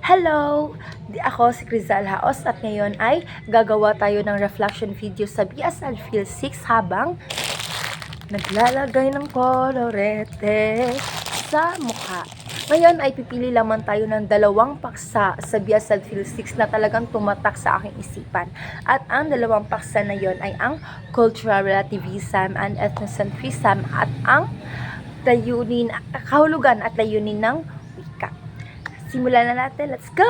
Hello! Ako si Crizal Haos at ngayon ay gagawa tayo ng reflection video sa BSL Field 6 habang naglalagay ng kolorete sa mukha. Ngayon ay pipili lamang tayo ng dalawang paksa sa BSL Field 6 na talagang tumatak sa aking isipan. At ang dalawang paksa na yon ay ang cultural relativism and ethnocentrism at ang kahulugan at layunin ng wika. Simulan na natin. Let's go!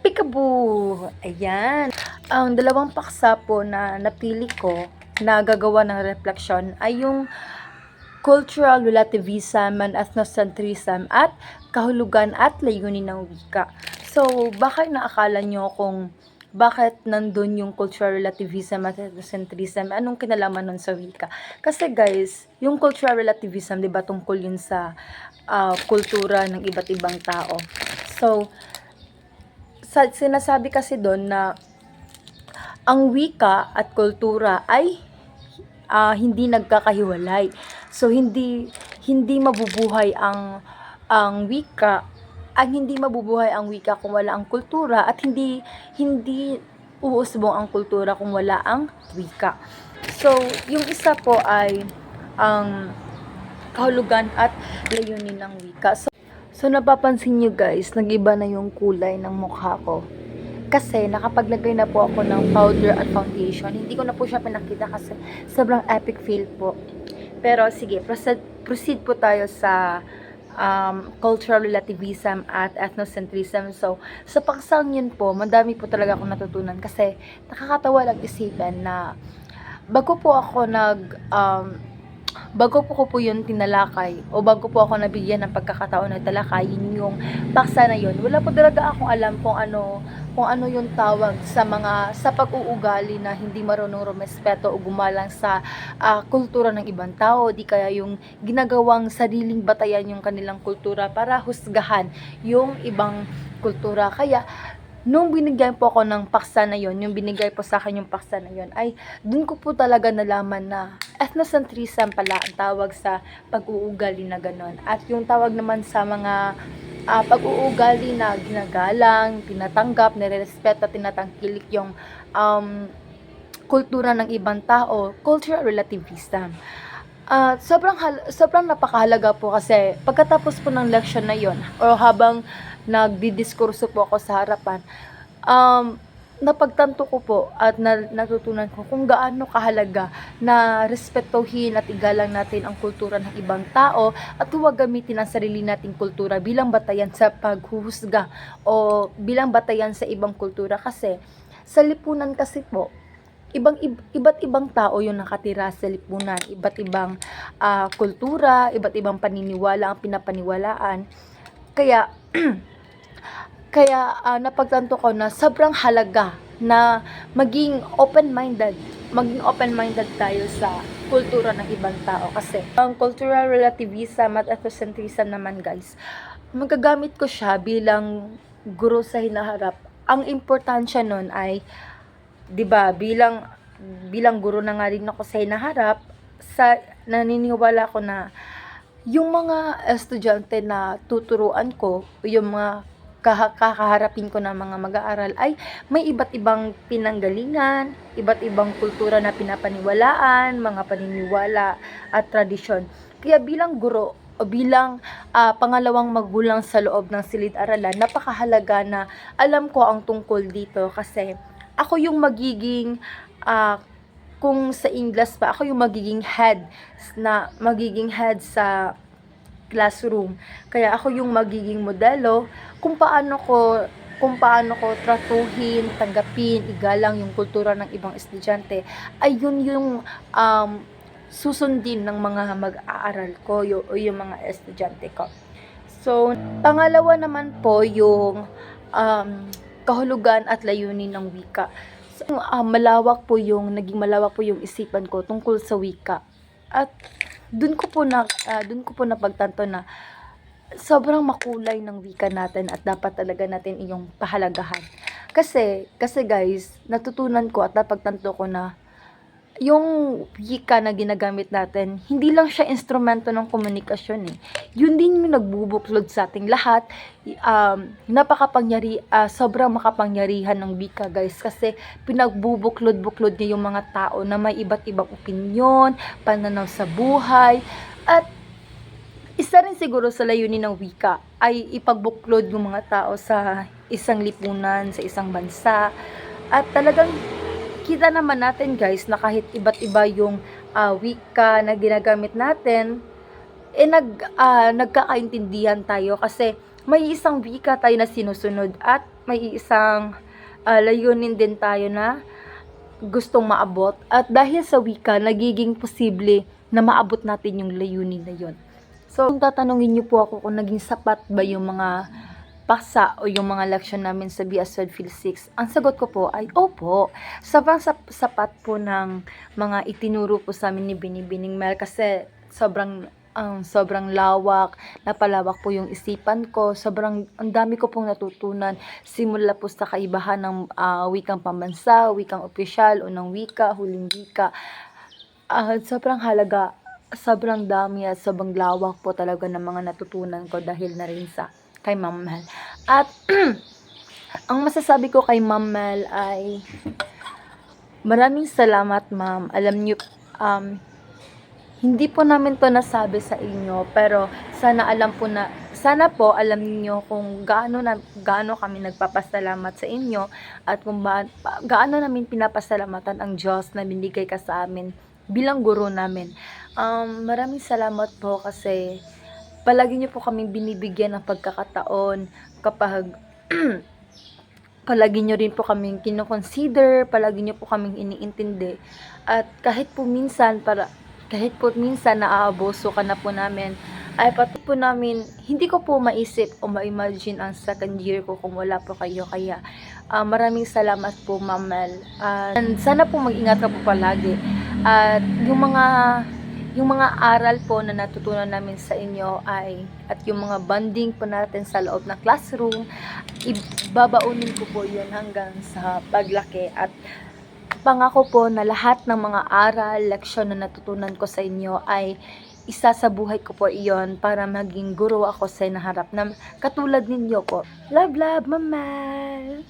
Peekaboo! Ayan. Ang dalawang paksa po na napili ko na gagawa ng reflection ay yung cultural relativism and ethnocentrism at kahulugan at layunin ng wika. So, baka naakala nyo kung bakit nandun yung cultural relativism at ethnocentrism, anong kinalaman nun sa wika? Kasi guys, yung cultural relativism, di ba, tungkol yun sa kultura ng iba't ibang tao. So, sinasabi kasi doon na ang wika at kultura ay hindi nagkakahiwalay. So, hindi mabubuhay ang wika, hindi mabubuhay ang wika kung wala ang kultura, at hindi uusbong ang kultura kung wala ang wika. So, yung isa po ay ang kahulugan at layunin ng wika. So napapansin nyo guys, nag-iba na yung kulay ng mukha ko. Kasi nakapaglagay na po ako ng powder at foundation. Hindi ko na po siya pinakita kasi sobrang epic fail po. Pero sige, proceed po tayo sa cultural relativism at ethnocentrism. So, sa paksang yun po, madami po talaga akong natutunan kasi nakakatawa lang isipin na bago po ko po yun tinalakay o bago po ako nabigyan ng pagkakataon na talakayin yung paksa na yun, wala po talaga akong alam kung ano yung tawag sa pag-uugali na hindi marunong rumespeto o gumalang sa kultura ng ibang tao, di kaya yung ginagawang sariling batayan yung kanilang kultura para husgahan yung ibang kultura. Kaya nung binigyan po ako ng paksa na yon, yung binigay po sa akin yung paksa na yon, ay dun ko po talaga nalaman na ethnocentrism pala ang tawag sa pag-uugali na ganon. At yung tawag naman sa mga pag-uugali na ginagalang, tinatanggap, nirerespeto, tinatangkilik yung kultura ng ibang tao, cultural relativism. Sobrang napakahalaga po kasi pagkatapos po ng lecture na yon o habang nagdidiskurso po ako sa harapan, napagtanto ko po at natutunan ko kung gaano kahalaga na respetuhin at igalang natin ang kultura ng ibang tao at huwag gamitin ang sarili nating kultura bilang batayan sa paghuhusga o bilang batayan sa ibang kultura. Kasi sa lipunan kasi po, iba't ibang tao yung nakatira sa lipunan, iba't ibang kultura, iba't ibang paniniwala ang pinapaniwalaan. Kaya napagtanto ko na sobrang halaga na maging open-minded tayo sa kultura ng ibang tao. Kasi ang cultural relativism at ethnocentrism naman guys, magagamit ko siya bilang guro sa hinaharap. Ang importansya nun ay, 'di ba, bilang guro na nga rin ako sa hinaharap, naniniwala ko na yung mga estudyante na tuturuan ko, yung mga kakaharapin ko ng mga mag-aaral ay may iba't ibang pinanggalingan, iba't ibang kultura na pinapaniwalaan, mga paniniwala at tradisyon. Kaya bilang guro o bilang pangalawang magulang sa loob ng silid-aralan, napakahalaga na alam ko ang tungkol dito kasi ako yung magiging kung sa English pa, ako yung magiging head sa classroom. Kaya ako yung magiging modelo kung paano ko tratuhin, tanggapin, igalang yung kultura ng ibang estudyante. Ay yun yung susundin ng mga mag-aaral ko o yung mga estudyante ko. So, pangalawa naman po yung kahulugan at layunin ng wika. So, naging malawak po yung isipan ko tungkol sa wika. At dun ko po napagtanto na sobrang makulay ng wika natin at dapat talaga natin iyong pahalagahan. Kasi guys, natutunan ko at napagtanto ko na yung wika na ginagamit natin, hindi lang siya instrumento ng komunikasyon eh. Yun din yung nagbubuklod sa ating lahat. Sobrang makapangyarihan ng wika, guys, kasi pinagbubuklod-buklod niya yung mga tao na may iba't ibang opinyon, pananaw sa buhay, at isa rin siguro sa layunin ng wika ay ipagbuklod yung mga tao sa isang lipunan, sa isang bansa. At talagang kita naman natin, guys, na kahit iba't iba yung wika na ginagamit natin, nagkakaintindihan tayo kasi may isang wika tayo na sinusunod at may isang layunin din tayo na gustong maabot. At dahil sa wika, nagiging posible na maabot natin yung layunin na yun. So, kung tatanungin niyo po ako kung naging sapat ba yung mga paksa o yung mga leksyon namin sa BSWED Phil 6, ang sagot ko po ay opo. Sobrang sapat po ng mga itinuro po sa amin ni Binibining Mel kasi sobrang lawak, napalawak po yung isipan ko, ang dami ko pong natutunan simula po sa kaibahan ng wikang pambansa, wikang opisyal, unang wika, huling wika. Sobrang halaga, sobrang dami at sobrang lawak po talaga ng mga natutunan ko dahil na rin sa kay Ma'am Mel. At ang masasabi ko kay Ma'am Mel ay maraming salamat, Ma'am. Alam niyo, hindi po namin to nasabi sa inyo, pero sana po alam niyo kung gaano kami nagpapasalamat sa inyo at kung gaano namin pinapasalamatan ang Diyos na binigay ka sa amin bilang guro namin. Maraming salamat po kasi palagi niyo po kaming binibigyan ng pagkakataon kapag palagi niyo rin po kaming kino-consider, palagi niyo po kaming iniintindi. At kahit po minsan naaabuso ka na po namin, ay pati po namin, hindi ko po maisip o ma-imagine ang second year ko kung wala po kayo. Kaya maraming salamat po, Ma'am Mel. And sana po mag-ingat ka po palagi. At yung mga aral po na natutunan namin sa inyo at yung mga bonding po natin sa loob ng classroom, ibabaunin ko po yun hanggang sa paglaki. At pangako po na lahat ng mga aral, leksyon na natutunan ko sa inyo ay isa sa buhay ko po iyon para maging guro ako sa inaharap na katulad ninyo po. Love, love, Ma'am Mel!